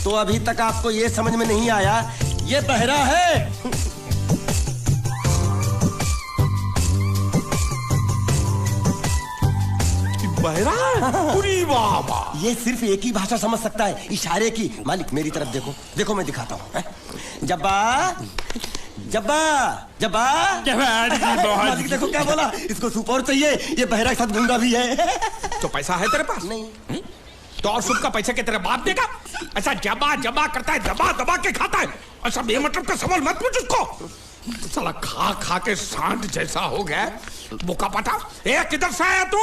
तो अभी तक आपको ये समझ में नहीं आया ये बहरा है। बहरा? पूरी वाह। ये सिर्फ एक ही भाषा समझ सकता है, इशारे की। मालिक मेरी तरफ देखो, देखो मैं दिखाता हूँ। जब्बा जब्बा जब्बा। मालिक देखो क्या बोला, इसको सूप और चाहिए। ये बहरा के साथ गूंगा भी है। तो पैसा है तेरे पास? नहीं। तो और सूप का पैसा के तेरे बाप देगा? ऐसा जबा जबा करता है, दबा दबा के खाता है। ऐसा बेमतलब का सवाल मत पूछ उसको। साला खा खा के सांड जैसा हो गया बुका पटा। ए किधर से आया तू?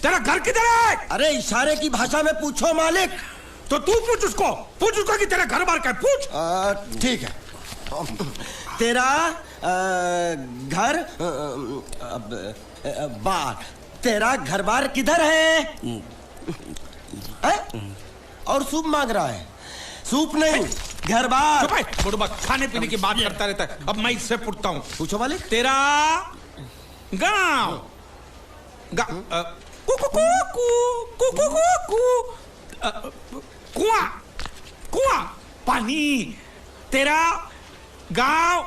तेरा घर किधर है? अरे इशारे की भाषा में पूछो मालिक। तो तू पूछ उसको कि तेरा घर बार क्या है, पूछ। ठीक है। तेरा घर बार, तेरा घर बार किधर है? और सूप मांग रहा है। सूप नहीं, घर बार। चुप है, बुढ़बा खाने पीने की बात करता रहता है। अब मैं इससे पूछता हूँ। पूछो मालिक। तेरा गाँव कुआं कुआं पानी, तेरा गांव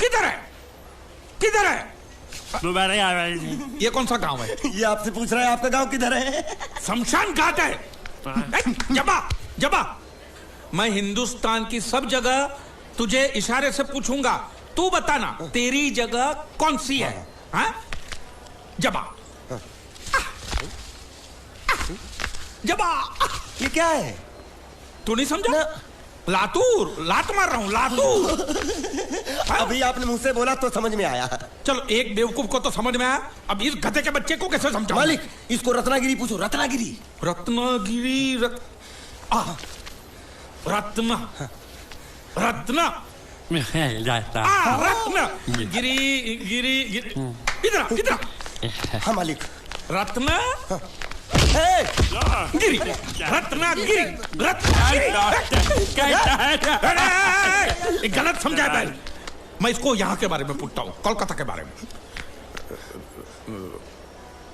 किधर है? किधर है? ये कौन सा गांव है? ये आपसे पूछ रहा है आपका गांव किधर है? शमशान घाट है। जबा जबा, मैं हिंदुस्तान की सब जगह तुझे इशारे से पूछूंगा, तू बताना तेरी जगह कौन सी है? हाँ? जबा जबा। ये क्या है? तू नहीं समझा? लातूर, लात मार रहा हूं, लातूर। अभी आपने मुंह से बोला तो समझ में आया। चलो एक बेवकूफ को तो समझ में आया, अब इस गधे के बच्चे को कैसे समझाऊं? मालिक इसको रत्नागिरी पूछो। रत्नागिरी रत्नागिरी रत्न गिरी गिरी इधर इधर। हाँ मालिक। रत्न गिरी, रत्नागिरी, गलत समझा है। मैं इसको यहाँ के बारे में पूछता हूँ, कोलकाता के बारे में।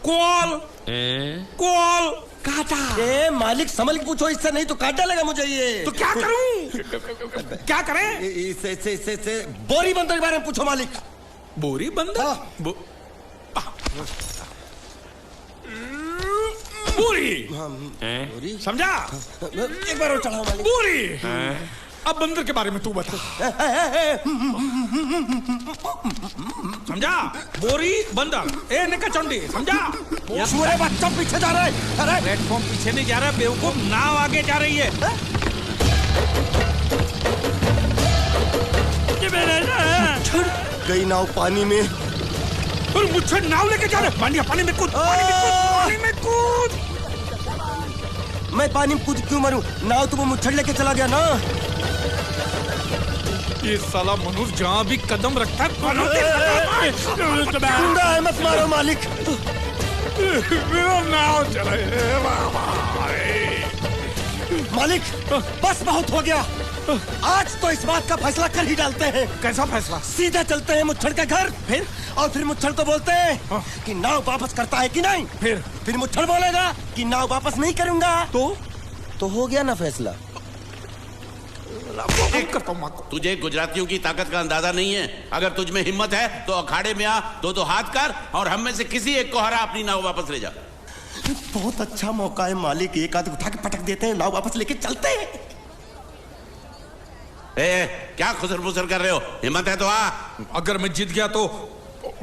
कोल कोल काटा। मालिक संभल के पूछो, इससे नहीं तो काट डालेगा मुझे ये। तो क्या करूं? क्या करें? इससे बोरी बंदर के बारे में पूछो मालिक। बोरी बंदर? पूरी समझा? एक बार और चढ़ाओ मालिक। पूरी। अब बंदर के बारे में तू बता। समझा? बोरी बंदर। ए निकचंडी, समझा? सूरे बच्चा पीछे जा रहा है। अरे प्लेटफॉर्म पीछे नहीं जा रहा बेवकूफ, नाव आगे जा रही है। गई नाव पानी में। और मुझे नाव लेके जा रहे। पानी में कूद, पानी में कूद। मैं पानी में कूद क्यों मरूं? नाव तो वो मुच्छड़ लेके चला गया ना। ये साला मनुष्य जहाँ भी कदम रखता है गुंडा है, मत मारो मालिक। नाव चले। मालिक बस बहुत हो गया। आज तो इस बात का फैसला कर ही डालते हैं। कैसा फैसला? सीधा चलते हैं मुच्छड़ के घर, फिर मुच्छड़ को बोलते हैं कि नाव वापस करता है कि नहीं। फिर मुच्छड़ बोलेगा कि नाव वापस नहीं करूंगा। तो हो गया ना फैसला। तुझे गुजरातियों की ताकत का अंदाजा नहीं है। अगर तुझ में हिम्मत है तो अखाड़े में आ, दो हाथ कर और हम में से किसी एक को हरा अपनी नाव वापस ले जा। बहुत अच्छा मौका है मालिक, एक आदमी उठा के पटक देते हैं, नाव वापस लेके चलते हैं। क्या खुसर फुसर कर रहे हो? हिम्मत है तो आ। अगर मैं जीत गया तो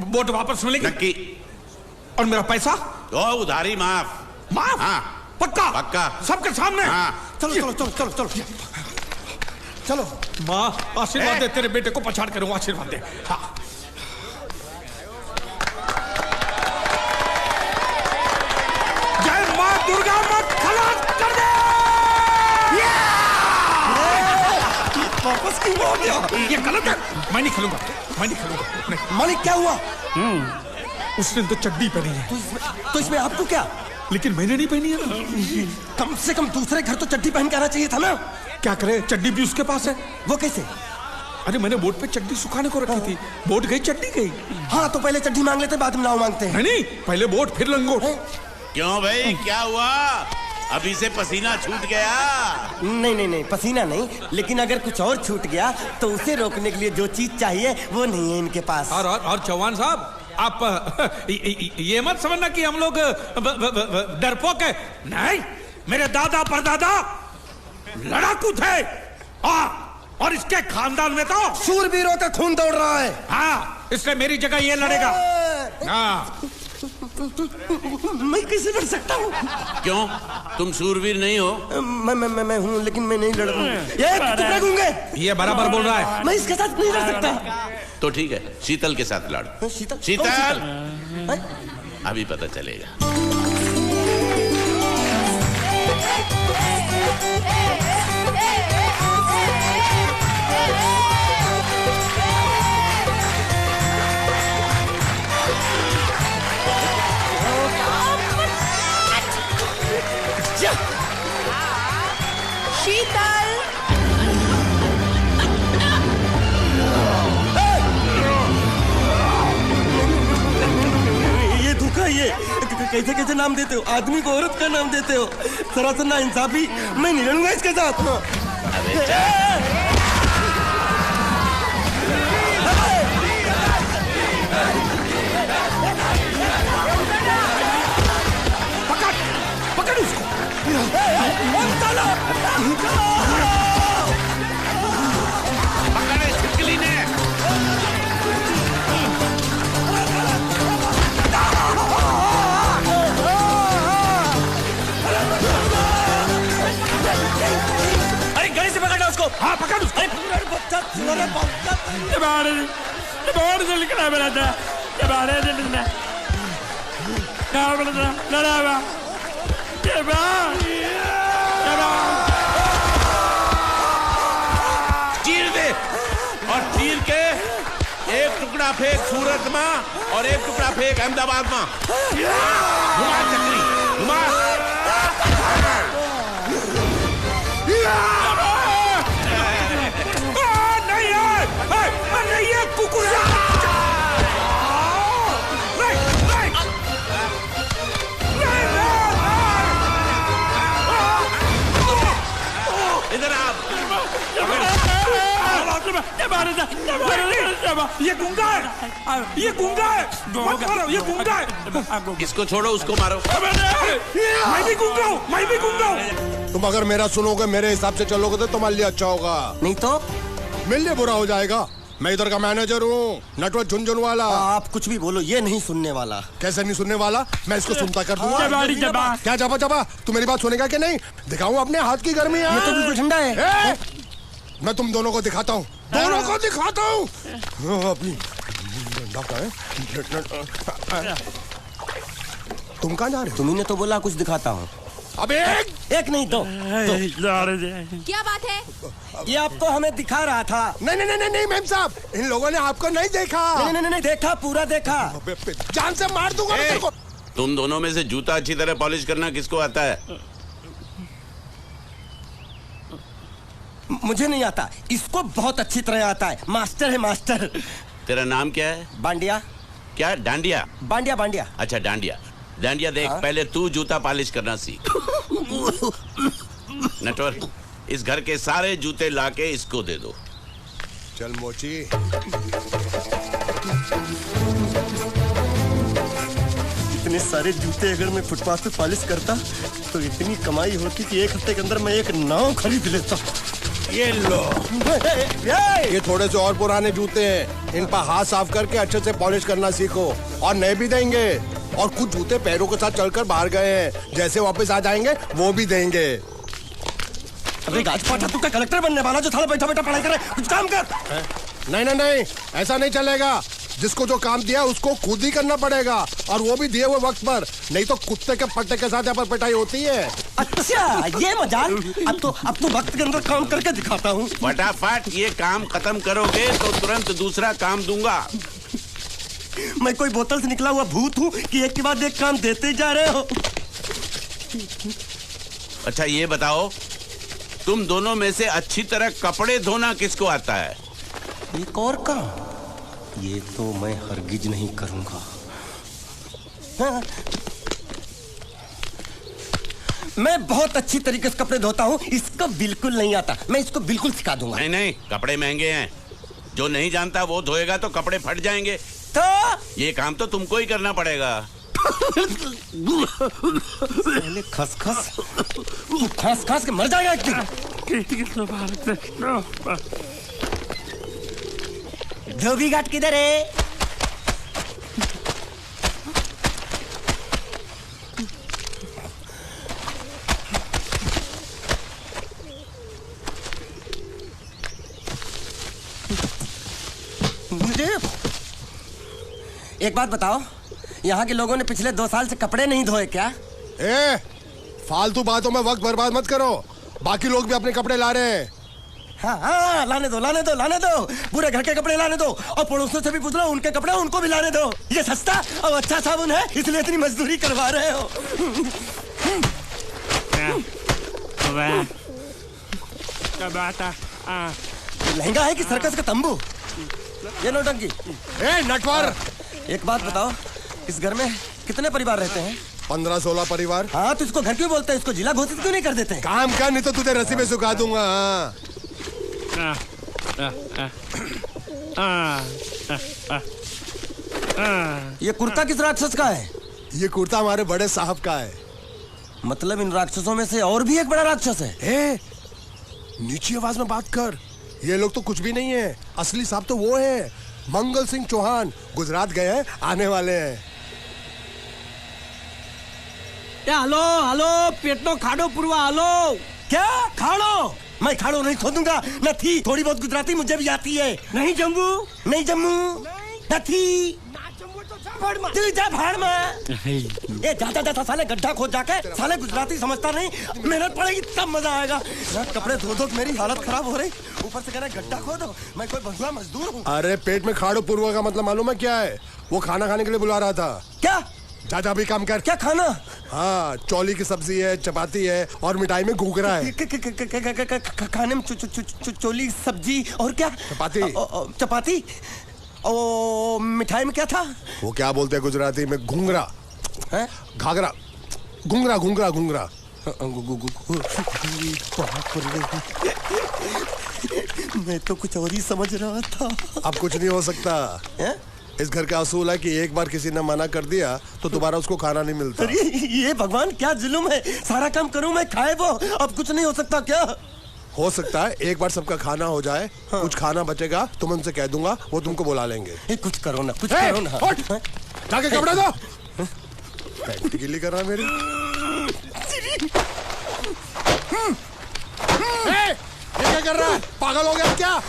बोट वापस मिलेगी? नक्की। और मेरा पैसा? तो उधारी माफ। माफ? हाँ पक्का? पक्का। सबके सामने? हाँ। चलो। माँ आशीर्वाद दे, तेरे बेटे को पछाड़ करूंगा, आशीर्वाद दे। हाँ। जय माँ दुर्गा, मत खलास कर दे। वापस क्यों हो गया? ये गलत है, मैं नहीं खेलूंगा। मालिक क्या हुआ? उसने तो चड्डी पहनी है। तो इसमें आपको क्या? लेकिन मैंने नहीं पहनी है। कम से कम दूसरे घर तो चड्डी पहन के आना चाहिए था ना। क्या करे, चड्डी भी उसके पास है। वो कैसे? अरे मैंने बोट पे चड्डी सुखाने को रखी थी, बोट गई चड्डी गई। हाँ तो पहले चड्डी मांग लेते, बाद में नाव मांगते हैं। नहीं, पहले बोट फिर लंगोट। क्यों भाई, क्या हुआ? अभी से पसीना छूट गया। नहीं नहीं नहीं, पसीना नहीं, लेकिन अगर कुछ और छूट गया तो उसे रोकने के लिए जो चीज चाहिए वो नहीं है इनके पास। और चौहान साहब, आप ये मत समझना कि हम लोग डरपोक है। नहीं, मेरे दादा परदादा लड़ाकू थे, और इसके खानदान में तो शूरवीरों का खून दौड़ रहा है। हाँ, इसलिए मेरी जगह ये लड़ेगा। हाँ। मैं कैसे लड़ सकता हूँ? क्यों, तुम शूरवीर नहीं हो? मैं हूँ, लेकिन मैं नहीं लड़ रहा हूँ। ये बराबर बोल रहा है। मैं इसके साथ नहीं लड़ सकता। तो ठीक है, शीतल के साथ लड़। शीतल? शीतल, अभी पता चलेगा। शीतल, ये धोखा, ये कैसे कैसे नाम देते हो? आदमी को औरत का नाम देते हो, सरासर ना इंसाफी। मैं नहीं लड़ूंगा इसके साथ। पकड़ उसको। पकड़े शिकली ने। अरे गले से पकड़ना उसको। हाँ, पकड़ उसको। अरे बच्चा, बाहर से लिखना मेरा था, बाहर से लिखना लड़ा चीर दे, और चीर के एक टुकड़ा फेंक सूरत में और एक टुकड़ा फेंक अहमदाबाद में। घुमा चक्री, घुमा। नहीं है कुकुर। इधर आप। ये गुंगा है, ये गुंगा है। मत मारो, ये गुंगा है। इसको छोड़ो, उसको मारो। मैं भी गुंगा हूँ, मैं भी गुंगा हूँ। तुम अगर मेरा सुनोगे, मेरे हिसाब से चलोगे तो तुम्हारे लिए अच्छा होगा, नहीं तो मेरे लिए बुरा हो जाएगा। मैं इधर का मैनेजर हूँ, नटवर झुनझुन वाला। आप कुछ भी बोलो, ये नहीं सुनने वाला। कैसे नहीं सुनने वाला? मैं इसको सुनता कर दूंगा। क्या जबा जबा? तू मेरी बात सुनेगा कि नहीं? दिखाऊं अपने हाथ की गर्मी? ये तो बिल्कुल ठंडा है। मैं तुम दोनों को दिखाता हूँ, दोनों को दिखाता हूँ। अभी तुम कहाँ जा रहे हो? तुम्ही ने तो बोला कुछ दिखाता हूँ। अब एक नहीं, दो। क्या बात है? ये आपको हमें दिखा रहा था। नहीं नहीं नहीं नहीं मैम साहब, इन लोगों ने आपको नहीं देखा। नहीं नहीं नहीं, देखा, पूरा देखा। जान से मार दूंगा मैं तेरे को। तुम दोनों में से जूता अच्छी तरह पॉलिश करना किसको आता है? मुझे नहीं आता, इसको बहुत अच्छी तरह आता है। मास्टर है, मास्टर। तेरा नाम क्या है? बांडिया। क्या? डांडिया? बांडिया, बांडिया। अच्छा, डांडिया। डांडिया देख, पहले तू जूता पॉलिश करना सीख। नटवर, इस घर के सारे जूते लाके इसको दे दो। चल मोची। इतने सारे जूते अगर मैं फुटपाथ पे पॉलिश करता तो इतनी कमाई होती कि एक हफ्ते के अंदर मैं एक नाव खरीद लेता। ये लो, ये थोड़े से और पुराने जूते हैं, इन पर हाथ साफ करके अच्छे से पॉलिश करना सीखो। और नए भी देंगे, और कुछ जूते पैरों के साथ चलकर बाहर गए हैं, जैसे वापस आ जाएंगे वो भी देंगे। अबे गाजपाटा, तू क्या कलेक्टर बनने वाला जो थाला बैठा बैठा पढ़ाई करे? कुछ काम कर। नहीं नहीं नहीं, ऐसा नहीं चलेगा। जिसको जो काम दिया उसको खुद ही करना पड़ेगा, और वो भी दिए हुए वक्त पर, नहीं तो कुत्ते के पट्टे के साथ यहाँ पर पिटाई होती है। अच्छा, ये मजाक। अब तो वक्त के अंदर काम करके दिखाता हूँ। फटाफट ये काम खत्म करोगे तो तुरंत दूसरा काम दूंगा। मैं कोई बोतल से निकला हुआ भूत हूँ कि एक के बाद एक काम देते जा रहे हो? अच्छा ये बताओ, तुम दोनों में से अच्छी तरह कपड़े धोना किसको आता है? एक और काम? ये तो मैं हरगिज नहीं करूंगा। हाँ। मैं बहुत अच्छी तरीके से कपड़े धोता हूँ, इसको बिल्कुल नहीं आता। मैं इसको बिल्कुल सिखा दूंगा। नहीं नहीं, कपड़े महंगे हैं, जो नहीं जानता वो धोएगा तो कपड़े फट जाएंगे। तो ये काम तो तुमको ही करना पड़ेगा। खस खस खस खस के मर जाएगा एक दिन। धोबी घाट किधर है? मुझे एक बात बताओ, यहाँ के लोगों ने पिछले 2 साल से कपड़े नहीं धोए क्या? ए, फालतू बातों में वक्त बर्बाद मत करो। बाकी लोग भी अपने कपड़े ला रहे हैं। हाँ, लाने दो लाने दो लाने दो, पूरे घर के कपड़े लाने दो, और पड़ोसियों से भी पूछ लो, उनके कपड़े उनको भी लाने दो। ये सस्ता और अच्छा साबुन है, इसलिए इतनी मजदूरी करवा रहे हो। लहंगा है कि सर्कस का तंबू? ये नौटंकी। ए नटवर, एक बात बताओ, इस घर में कितने परिवार रहते हैं? 15-16 परिवार। हाँ, तो इसको घर क्यों बोलते हैं? इसको जिला घोषित क्यों नहीं कर देते? काम कर, नहीं तो तुझे रस्सी में सुखा दूंगा। ये कुर्ता किस राक्षस का है? ये कुर्ता हमारे बड़े साहब का है। मतलब इन राक्षसों में से और भी एक बड़ा राक्षस है? ए, नीची आवाज में बात कर। ये लोग तो कुछ भी नहीं है, असली साहब तो वो है, मंगल सिंह चौहान। गुजरात गए हैं, आने वाले हैं। हेलो हेलो, पेटनो खाड़ो पुरवा, हेलो। क्या खाड़ो? मैं खाड़ो नहीं खोदूंगा। न थी, थोड़ी बहुत गुजराती मुझे भी आती है। नहीं जम्मू, नहीं जम्मू, न थी। तू जा भाड़ में। ये जाता जाता साले गड्ढा खोद जाके, साले गुजराती समझता नहीं। मेहनत पड़ेगी तब मजा आएगा। कपड़े धो धो मेरी हालत खराब हो रही, ऊपर से कह रहे गड्ढा खोदो। मैं कोई भगवा मजदूर हूँ? अरे पेट में खाड़ो पूर्वा का मतलब मालूम है क्या है? वो खाना खाने के लिए बुला रहा था। क्या? जा भी काम कर। क्या खाना? हाँ, चौली की सब्जी है, चपाती है और मिठाई में घूघरा है। खाने में चोली सब्जी और क्या? चपाती। चपाती। ओ, मिठाई में क्या था? वो क्या बोलते हैं गुजराती में? घूंघरा है, घाघरा, घूंघरा घूंघरा घूंघरा। मैं तो कुछ और ही समझ रहा था। अब कुछ नहीं हो सकता है? इस घर का असूल है कि एक बार किसी ने मना कर दिया तो दोबारा उसको खाना नहीं मिलता। ये भगवान क्या जुल्म है? सारा काम करूं मैं, खाए वो। अब कुछ नहीं हो सकता क्या? हो सकता है एक बार सबका खाना हो जाए। हाँ। कुछ खाना बचेगा तो मैं उनसे कह दूंगा, वो तुमको बुला लेंगे। कुछ करो ना, कुछ करो ना। जाके कपड़े दो। पैंट गिल्ली कर रहा मेरी। ये क्या कर रहा है? पागल हो गया क्या?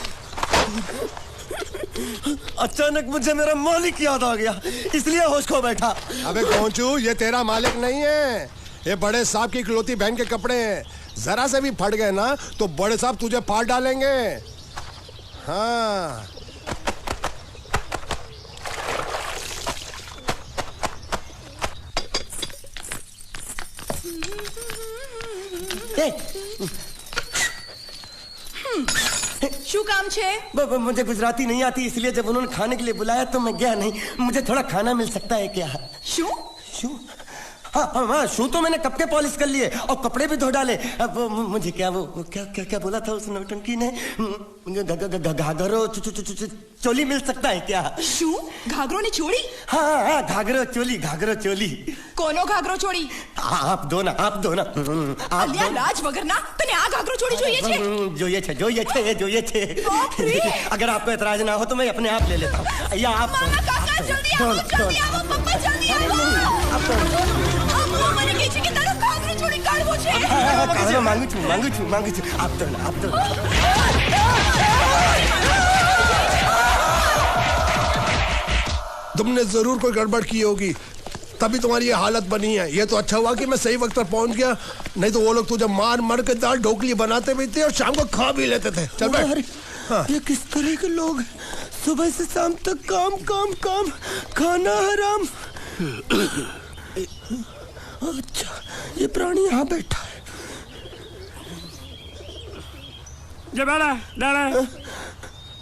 अचानक मुझे मेरा मालिक याद आ गया, इसलिए होश खो बैठा। अबे कौनचू, ये तेरा मालिक नहीं है, ये बड़े साहब की इकलौती बहन के कपड़े हैं। जरा से भी फट गए ना तो बड़े साहब तुझे फाड़ डालेंगे। हाँ, શું કામ છે? मुझे गुजराती नहीं आती, इसलिए जब उन्होंने खाने के लिए बुलाया तो मैं गया नहीं। मुझे थोड़ा खाना मिल सकता है क्या? શું? शू? हाँ, शू तो मैंने कब के पॉलिश कर लिए और कपड़े भी धो डाले। अब मुझे क्या वो क्या क्या क्या बोला था उस नौटंकी ने? घाघरो चोली मिल सकता है क्या? શું? ઘાઘરો ને ચોળી? हाँ, घाघरो चोली, घाघरो चोली। કોનો ઘાઘરો ચોળી? आप दो ना, आप दो ना। અલ્યા લાજ વગરના, તને આ ઘાઘરો ચોળી જોઈએ છે? જોઈએ છે। बाप रे! अगर आपको एतराज ना हो तो मैं अपने आप ले लेता हूँ। या आप મામા કાકા જલ્દી આવો, પપ્પા જલ્દી આવો। અમ્મા મને કહે છે કે તારો ઘાઘરો ચોળી કાઢવો છે। मांगू छू। आप तो तुमने जरूर कोई गड़बड़ की होगी, तभी तुम्हारी ये हालत बनी है। ये तो अच्छा हुआ कि मैं सही वक्त पर पहुंच गया, नहीं तो वो लोग तुझे मार के दाल ढोकली बनाते भी थे और शाम को खा भी लेते थे। चल बैठ। हाँ। ये किस तरह के लोग? सुबह से शाम तक काम काम काम, खाना हराम। अच्छा, ये प्राणी यहाँ बैठा है।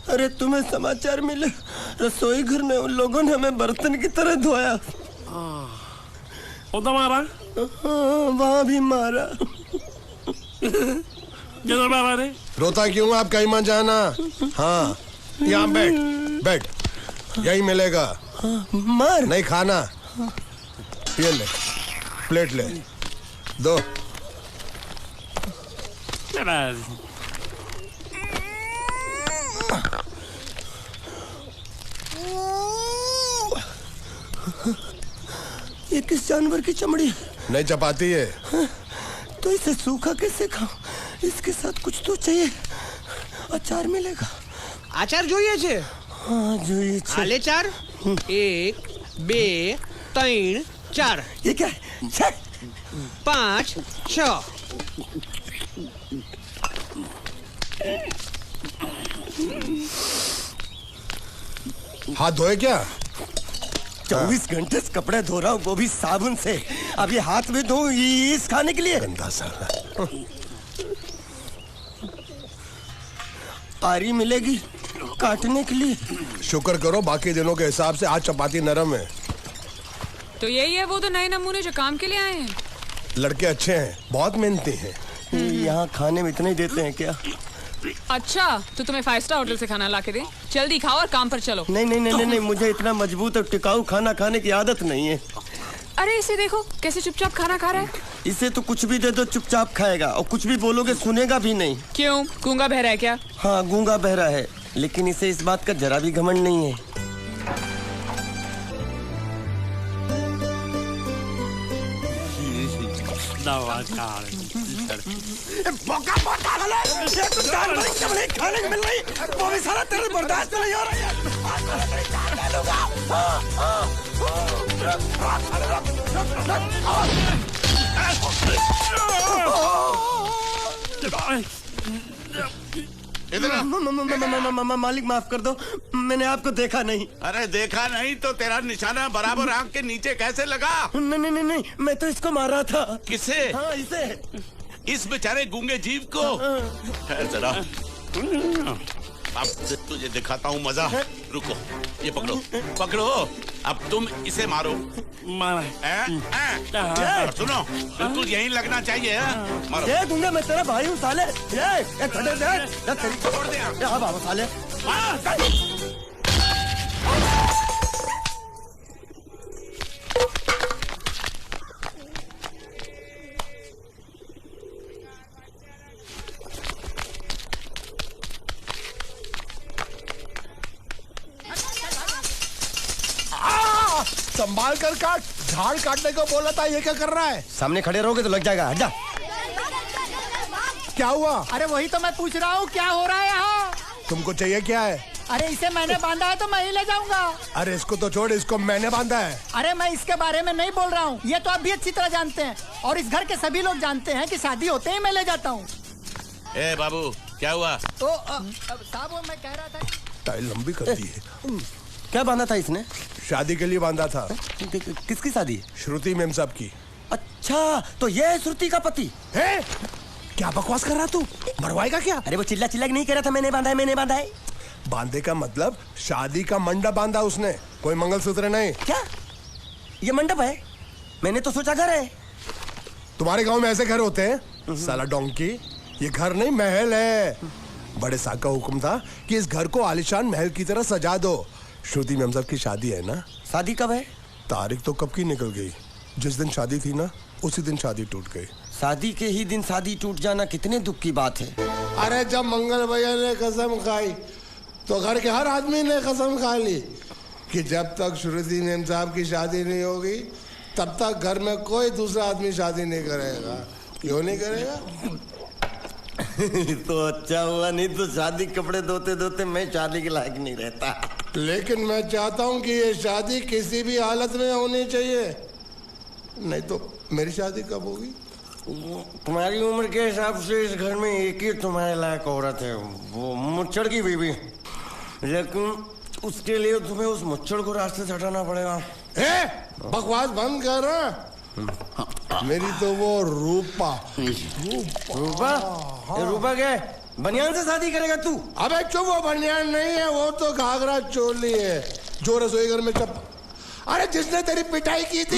अरे तुम्हें समाचार मिले? रसोई घर में उन लोगों ने हमें बर्तन की तरह धोया। वहाँ भी मारा। जरूर बाबा रे। रोता क्यों आप कहीं मत जाना। हाँ यहाँ बैठ बैठ, यही मिलेगा। मार नहीं खाना, ये ले प्लेट ले दो। ये किस जानवर की चमड़ी? नहीं चपाती है। तो इसे सूखा कैसे खाऊं? इसके साथ कुछ तो चाहिए। अचार मिलेगा? આચાર જોઈએ છે? हाँ જોઈએ છે। આલે ચાર 1 2 3 4 ये क्या है? 5 6 हाथ धोए क्या? 24 घंटे से कपड़े धो रहा हूँ, वो भी साबुन से। अब ये हाथ में धो इस खाने के लिए? गंदा साला। आरी मिलेगी काटने के लिए? शुक्र करो बाकी दिनों के हिसाब से आज चपाती नरम है। तो यही है वो तो नए नमूने जो काम के लिए आए हैं। लड़के अच्छे हैं, बहुत मेहनती हैं। यहाँ खाने में इतना ही देते हैं क्या? अच्छा तो तुम्हें 5 स्टार होटल से खाना ला के दे? जल्दी खाओ और काम पर चलो। नहीं नहीं नहीं नहीं, मुझे इतना मजबूत और टिकाऊ खाना खाने की आदत नहीं है। अरे इसे देखो कैसे चुपचाप खाना खा रहा है। इसे तो कुछ भी दे दो चुपचाप खाएगा, और कुछ भी बोलोगे सुनेगा भी नहीं। क्यों, गूंगा बहरा है क्या? हाँ गूंगा बहरा है, लेकिन इसे इस बात का जरा भी घमंड नहीं है। खाने को मिल रही, वो भी सारा तेरे बर्दाश्त नहीं हो रही है। मालिक माफ कर दो, मैंने आपको देखा नहीं। अरे देखा नहीं तो तेरा निशाना बराबर आंख के नीचे कैसे लगा? नहीं नहीं नहीं, मैं तो इसको मारा था। किसे? हाँ इसे। इस बेचारे गूंगे जीव को? ठहर जरा, अब तुझे दिखाता हूँ मजा। रुको, ये पकड़ो पकड़ो, अब तुम इसे मारो। सुनो, बिल्कुल यहीं लगना चाहिए। मारो। ये गूंगा, मैं तेरा भाई हूँ साले। ये छोड़ दे। हाँ बाबा साले। संभाल कर काट, झाड़ काटने को बोला था, ये क्या कर रहा है? सामने खड़े रहोगे तो लग जाएगा, हट जा। क्या हुआ? अरे वही तो मैं पूछ रहा हूँ, क्या हो रहा है यहाँ? तुमको चाहिए क्या है? अरे इसे मैंने बांधा है तो मैं ही ले जाऊंगा। अरे इसको तो छोड़, इसको मैंने बांधा है। अरे मैं इसके बारे में नहीं बोल रहा हूँ, ये तो आप भी अच्छी तरह जानते हैं, और इस घर के सभी लोग जानते हैं कि शादी होते ही मैं ले जाता हूँ। ए बाबू, क्या हुआ? तो साहब मैं कह रहा था, टाइल लंबी कर दी है। क्या बांधा था इसने? शादी के लिए बांधा था। किसकी शादी? श्रुति मेम साहब की। अच्छा, तो ये है श्रुति का पति है? क्या बकवास कर रहा तू? मरवाएगा क्या? अरे वो चिल्ला चिल्ला नहीं कह रहा था मैंने बांधा है, मैंने बांधा है। बांधे का मतलब शादी का मंडप बांधा उसने, कोई मंगलसूत्र नहीं। क्या ये मंडप है? मैंने तो सोचा घर है। तुम्हारे गांव में ऐसे घर होते हैं साला डोंकी? ये घर नहीं, महल है। बड़े साहब का हुक्म था कि इस घर को आलीशान महल की तरह सजा दो। श्रुति मेम साहब की शादी है ना? शादी कब है? तारीख तो कब की निकल गई, जिस दिन शादी थी ना उसी दिन शादी टूट गई। शादी के ही दिन शादी टूट जाना कितने दुख की बात है। अरे जब मंगल भैया ने कसम खाई तो घर के हर आदमी ने कसम खा ली कि जब तक श्रुति मेम साहब की शादी नहीं होगी तब तक घर में कोई दूसरा आदमी शादी नहीं करेगा। क्यों नहीं करेगा? तो अच्छा हुआ, नहीं तो शादी कपड़े धोते धोते मैं शादी के लायक नहीं रहता। लेकिन मैं चाहता हूँ कि ये शादी किसी भी हालत में होनी चाहिए, नहीं तो मेरी शादी कब होगी? तुम्हारी उम्र के हिसाब से इस घर में एक ही तुम्हारे लायक औरत है, वो मुच्छड़ की बीवी। लेकिन उसके लिए तुम्हें उस मुच्छड़ को रास्ते से हटाना पड़ेगा। बकवास बंद कर। मेरी तो वो रूपा। रूपा? रूपा क्या है? बनियान से शादी करेगा तू? अबे चुप, वो बनियान नहीं है, वो तो घाघरा चोली है जो रसोई घर में अरे जिसने तेरी पिटाई की थी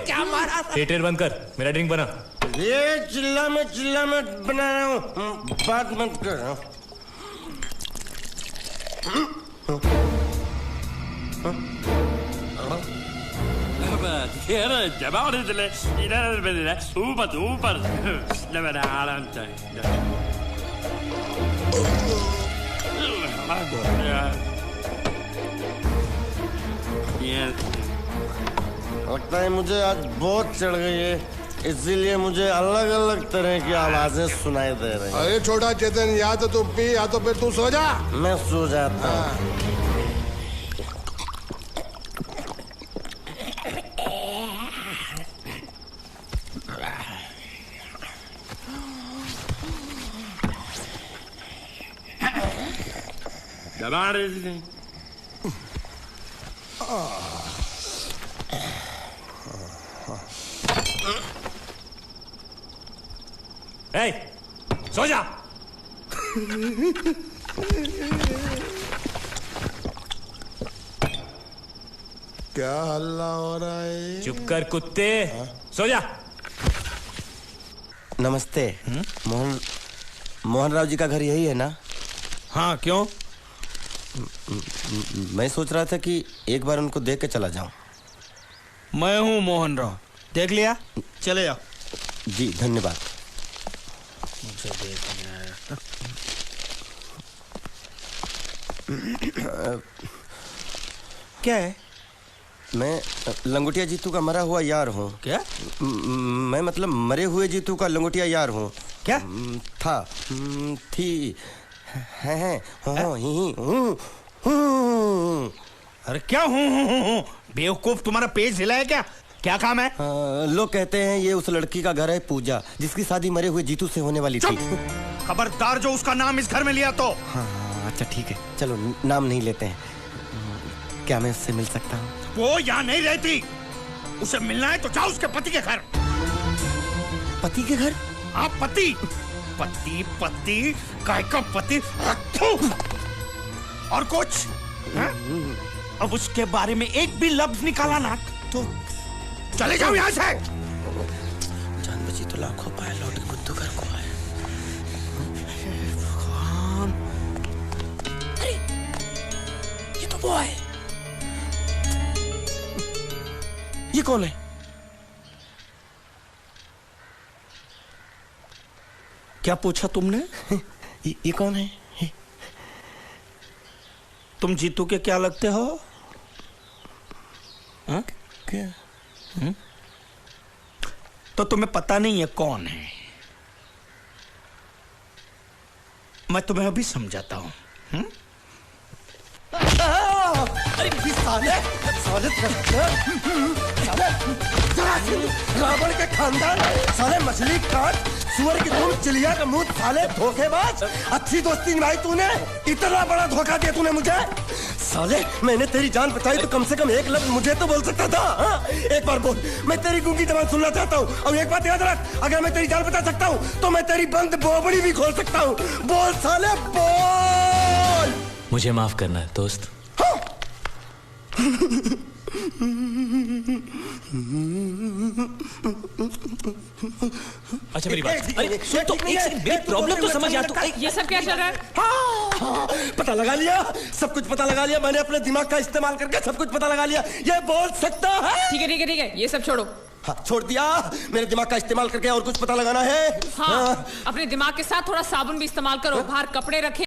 क्या मारा था? थिएटर बंद कर, मेरा ड्रिंक बना। ये चिल्ला मत बना रहा हूँ, बात मत कर। लगता है मुझे आज बहुत चढ़ गई है, इसीलिए मुझे अलग अलग तरह की आवाजें सुनाई दे रही हैं। अरे छोटा चेतन, या तो तू पी या तो फिर तू सो जा। मैं सो जाता हूँ। दबा रहे थे। सो जा। क्या हल्ला हो रहा है? चुप कर कुत्ते, सो जा। नमस्ते। मोहन राव जी का घर यही है ना? हाँ, क्यों? मैं सोच रहा था कि एक बार उनको देख के चला जाऊं। मैं हूँ मोहन राव, देख लिया? चले जाओ। जी धन्यवाद। मुझे देखना है। क्या है? मैं लंगोटिया जीतू का मरा हुआ यार हूँ। क्या? मैं मतलब मरे हुए जीतू का लंगोटिया यार हूँ। क्या? था, थी, है, अरे क्या हूँ? बेवकूफ, तुम्हारा पेज हिला है क्या? क्या काम है? लोग कहते हैं ये उस लड़की का घर है पूजा, जिसकी शादी मरे हुए जीतू से होने वाली थी। खबरदार जो उसका नाम इस घर में लिया तो। हाँ अच्छा ठीक है, चलो नाम नहीं लेते हैं। क्या मैं उससे मिल सकता हूँ? वो यहाँ नहीं रहती। उसे मिलना है तो जाओ उसके पति के घर। पति के घर? हाँ, पति काय का पति और कुछ है? अब उसके बारे में एक भी लफ्ज निकाला ना तो चले जाओ यहाँ से। जान बची तो लाखों पाए, लौट के बुद्धू घर को आए। अरे ये तो वो है। ये कौन है? क्या पूछा तुमने? ये कौन है? तुम जीतू के क्या लगते हो? हा? क्या? तो तुम्हें पता नहीं है कौन है? मैं तुम्हें अभी समझाता हूं। अरे साले रावण के खानदान, साले मछली काट, सुअर की तुम, चिड़िया का मुंह, साले धोखेबाज। अच्छी दोस्ती निभाई तूने, इतना बड़ा धोखा दिया तूने मुझे। साले मैंने तेरी जान बचाई तो कम से कम एक लफ्ज मुझे तो बोल सकता था। हाँ? एक बार बोल, मैं तेरी गूंगी जबान सुनना चाहता हूँ। और एक बात याद रख, अगर मैं तेरी जान बचा सकता हूँ तो मैं तेरी बंद बोबड़ी भी खोल सकता हूँ। बोल साले बोल। मुझे माफ करना है दोस्त। अच्छा मेरी बात, अरे सुन तो एक सेकंड, मेरी प्रॉब्लम तो समझ आ तू। ये सब क्या चल रहा है? हाँ, पता लगा लिया, सब कुछ पता लगा लिया मैंने, अपने दिमाग का इस्तेमाल करके सब कुछ पता लगा लिया। ये बोल सकता है? ठीक है, ये सब छोड़ो। हाँ, छोड़ दिया। मेरे दिमाग का इस्तेमाल करके और कुछ पता लगाना है? हाँ, अपने दिमाग के साथ थोड़ा साबुन भी इस्तेमाल करो। बाहर कपड़े रखे